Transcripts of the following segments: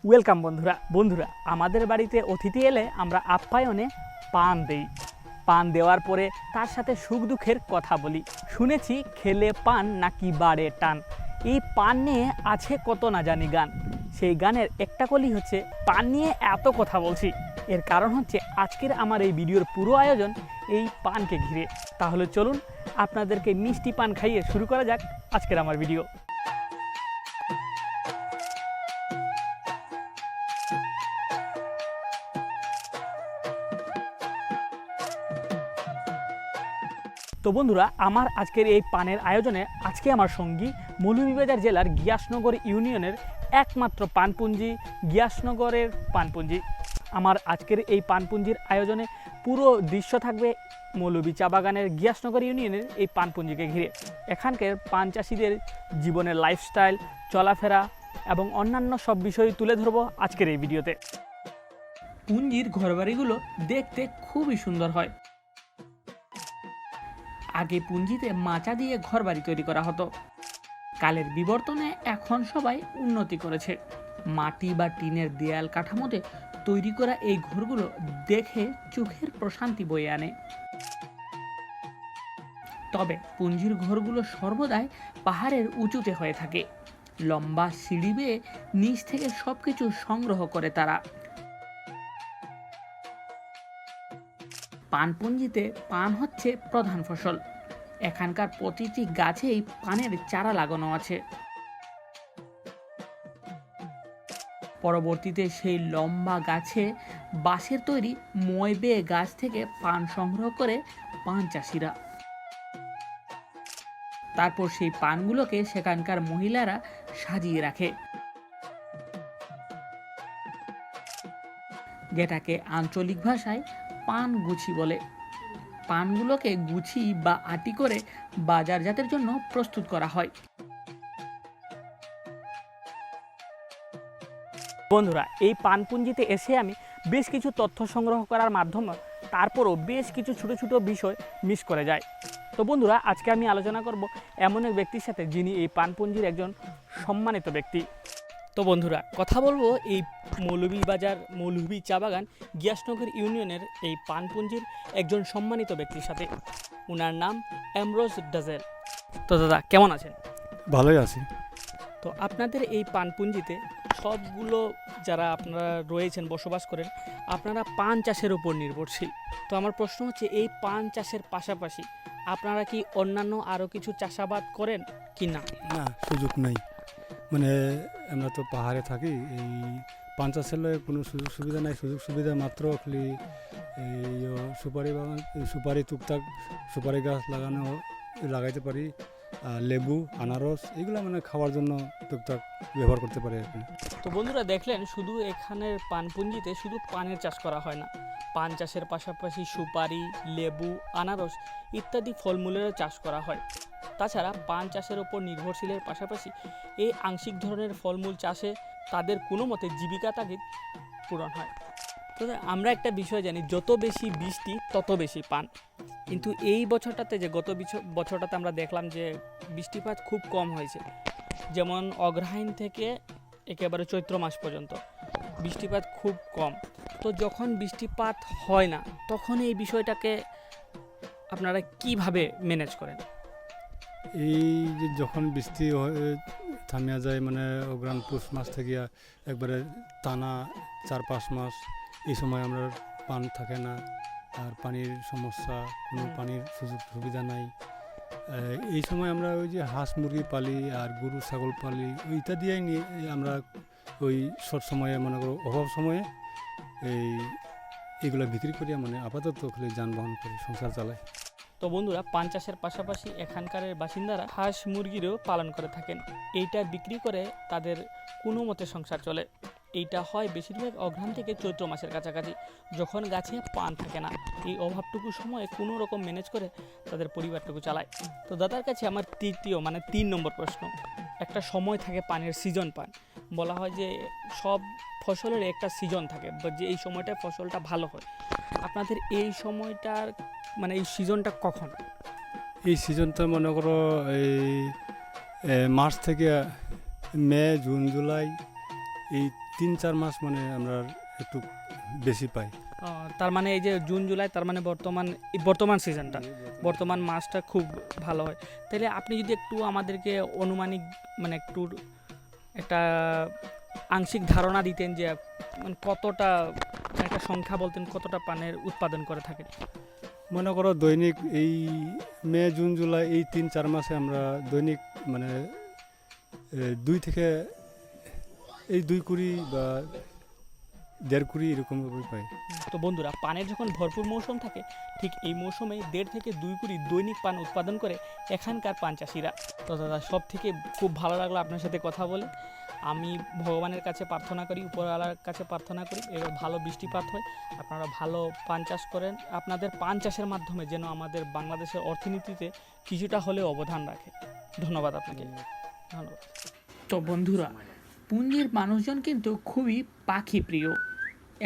Welcome বন্ধুরা আমাদের বাড়িতে অতিথি এলে আমরা আপ্যায়নে পান দেই। পান দেওয়ার পরে তার সাথে সুখ দুঃখের কথা বলি। শুনেছি খেলে পান নাকি বাড়ে টান। এই পান নিয়ে আছে কত না জানি গান। সেই গানের একটা কলি হচ্ছে পান নিয়ে এত কথা বলছি। এর কারণ হচ্ছে আজকের আমার এই ভিডিওর পুরো আয়োজন এই পানকে ঘিরে। তাহলে চলুন আপনাদেরকে মিষ্টি পান খাইয়ে শুরু করা যাক আজকের আমার ভিডিও। তো বন্ধুরা, আমার আজকের এই পানের আয়োজনে আজকে আমার সঙ্গী মৌলভীবাজার জেলার গিয়াসনগর ইউনিয়নের একমাত্র পানপুঞ্জি গিয়াসনগরের পানপুঞ্জি। আমার আজকের এই পানপুঞ্জির আয়োজনে পুরো দৃশ্য থাকবে মৌলভী চা বাগানের গিয়াসনগর ইউনিয়নের এই পানপুঞ্জিকে ঘিরে। এখানকার পান চাষিদের জীবনের লাইফস্টাইল, চলাফেরা এবং অন্যান্য সব বিষয় তুলে ধরবো আজকের এই ভিডিওতে। পুঞ্জির ঘরবাড়িগুলো দেখতে খুবই সুন্দর হয়। আগে পুঞ্জিতে মাচা দিয়ে ঘরবাড়ি তৈরি করা হতো। কালের বিবর্তনে এখন সবাই উন্নতি করেছে। মাটি বা টিনের দেয়াল কাঠামোতে তৈরি করা এই ঘরগুলো দেখে চোখের প্রশান্তি বয়ে আনে। তবে পুঞ্জির ঘরগুলো সর্বদাই পাহাড়ের উঁচুতে হয়ে থাকে। লম্বা সিঁড়ি বেয়ে নিচ থেকে সবকিছু সংগ্রহ করে তারা। পানপুঞ্জিতে পান হচ্ছে প্রধান ফসল। এখানকার প্রতিটি গাছেই পানের চারা লাগানো আছে। পরবর্তীতে সেই লম্বা গাছে বাঁশের তৈরি মই বেয়ে গাছ থেকে পান সংগ্রহ করে পান চাষিরা। তারপর সেই পানগুলোকে সেখানকার মহিলারা সাজিয়ে রাখে, যেটাকে আঞ্চলিক ভাষায় পান গুছি বলে। পানগুলোকে গুছি বা আটি করে বাজারজাতের জন্য প্রস্তুত করা হয়। বন্ধুরা, এই পানপুঞ্জিতে এসে আমি বেশ কিছু তথ্য সংগ্রহ করার মাধ্যমে তারপরও বেশ কিছু ছোট ছোট বিষয় মিস করে যায়। তো বন্ধুরা, আজকে আমি আলোচনা করব এমন এক ব্যক্তির সাথে যিনি এই পানপুঞ্জির একজন সম্মানিত ব্যক্তি। তো বন্ধুরা, কথা বলবো এই মৌলভী চা বাগান গিয়াসনগর ইউনিয়নের এই পানপুঞ্জির একজন সম্মানিত ব্যক্তির সাথে। ওনার নাম এমরোজ ডাজেল। তো দাদা, কেমন আছেন? ভালোই আছি। তো আপনাদের এই পানপুঞ্জিতে সবগুলো যারা আপনারা রয়েছেন, বসবাস করেন, আপনারা পান চাষের উপর নির্ভরশীল। তো আমার প্রশ্ন হচ্ছে, এই পান চাষের পাশাপাশি আপনারা কি অন্যান্য আরও কিছু চাষাবাদ করেন কি না? না, সুযোগ নাই। মানে আমরা তো পাহাড়ে থাকি, এই পান চাষের কোনো সুযোগ সুবিধা নাই। সুযোগ সুবিধা মাত্র খালি এই সুপারি বাগান, সুপারি টুকটাক সুপারি গাছ লাগাইতে পারি। লেবু, আনারস এগুলো মানে খাওয়ার জন্য টুকটাক ব্যবহার করতে পারি আর কি। তো বন্ধুরা, দেখলেন শুধু এখানের পানপুঞ্জিতে শুধু পানের চাষ করা হয় না, পান চাষের পাশাপাশি সুপারি, লেবু, আনারস ইত্যাদি ফলমূলেরও চাষ করা হয়। তাছাড়া পান চাষের ওপর নির্ভরশীলের পাশাপাশি এই আংশিক ধরনের ফলমূল চাষে তাদের কোনো মতে জীবিকা তাগিদ পূরণ হয়। তো আমরা একটা বিষয় জানি, যত বেশি বৃষ্টি তত বেশি পান। কিন্তু এই বছরটাতে যে গত বছরটাতে আমরা দেখলাম যে বৃষ্টিপাত খুব কম হয়েছে। যেমন অগ্রহায়ণ থেকে একেবারে চৈত্র মাস পর্যন্ত বৃষ্টিপাত খুব কম। তো যখন বৃষ্টিপাত হয় না, তখন এই বিষয়টাকে আপনারা কিভাবে ম্যানেজ করেন? এই যে যখন বৃষ্টি থামিয়া যায়, মানে অগ্রহায়ণ পৌষ মাস থেকে একবারে টানা 4-5 মাস, এই সময় আমরা পান থাকে না, আর পানির সমস্যা, কোনো পানির সুযোগ সুবিধা নাই। এই সময় আমরা ওই যে হাঁস মুরগি পালি আর গরু ছাগল পালি, ওইটা দিয়েই নিয়ে আমরা ওই শর্ট সময়ে, মনে করো অভাব সময়ে এইগুলো বিক্রি করিয়া মানে আপাতত খালি যানবাহন করে সংসার চালায়। তো বন্ধুরা, পান চাষের পাশাপাশি এখানকার বাসিন্দারা হাঁস মুরগিরও পালন করে থাকেন। এইটা বিক্রি করে তাদের কোনো মতে সংসার চলে। এইটা হয় বেশিরভাগ অগ্রহায়ণ থেকে চৈত্র মাসের কাছাকাছি, যখন গাছে পান থাকে না। এই অভাবটুকু সময়ে কোনো রকম ম্যানেজ করে তাদের পরিবারটুকু চালায়। তো দাদার কাছে আমার 3 নম্বর প্রশ্ন। একটা সময় থাকে পানের সিজন পান, বলা হয় যে সব ফসলের একটা সিজন থাকে, যে এই সময়টায় ফসলটা ভালো হয়। আপনাদের এই সময়টার মানে এই সিজনটা কখন? এই সিজনটা মনে করো এই মার্চ থেকে মে, জুন, জুলাই, 3-4 মাস মানে আমরা একটু বেশি পাই। তার মানে এই যে জুন জুলাই, তার মানে বর্তমান সিজনটা, বর্তমান মাসটা খুব ভালো হয়। তাহলে আপনি যদি একটু আমাদেরকে অনুমানিক মানে একটু একটা আংশিক ধারণা দিতেন যে মানে কতটা, একটা সংখ্যা বলতেন কতটা পানের উৎপাদন করে থাকেন। মনে করো দৈনিক এই মে জুন জুলাই এই 3-4 মাসে আমরা দৈনিক মানে 2 থেকে এই 2 কুড়ি বা 1.5 কুড়ি এরকম পাই। তো বন্ধুরা, পানের যখন ভরপুর মৌসুম থাকে ঠিক এই মৌসুমে 1.5 থেকে 2 কুড়ি দৈনিক পান উৎপাদন করে এখানকার পান চাষিরা। তো দাদা, সব থেকে খুব ভালো লাগলো আপনার সাথে কথা বলে। আমি ভগবানের কাছে প্রার্থনা করি, উপরওয়ালার কাছে প্রার্থনা করি এবার ভালো বৃষ্টিপাত হয়, আপনারা ভালো পান চাষ করেন, আপনাদের পান চাষের মাধ্যমে যেন আমাদের বাংলাদেশের অর্থনীতিতে কিছুটা হলেও অবদান রাখে। ধন্যবাদ আপনাকে। ধন্যবাদ। তো বন্ধুরা, পুঞ্জির মানুষজন কিন্তু খুবই পাখি প্রিয়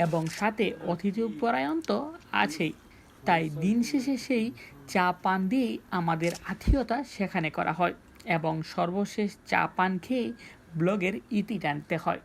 এবং সাথে অতিথিপরায়ণ তো আছেই। তাই দিন শেষে সেই চা পান দিয়েই আমাদের আত্মীয়তা সেখানে করা হয় এবং সর্বশেষ চা পান খেয়ে ব্লগের ইতি টানতে হয়।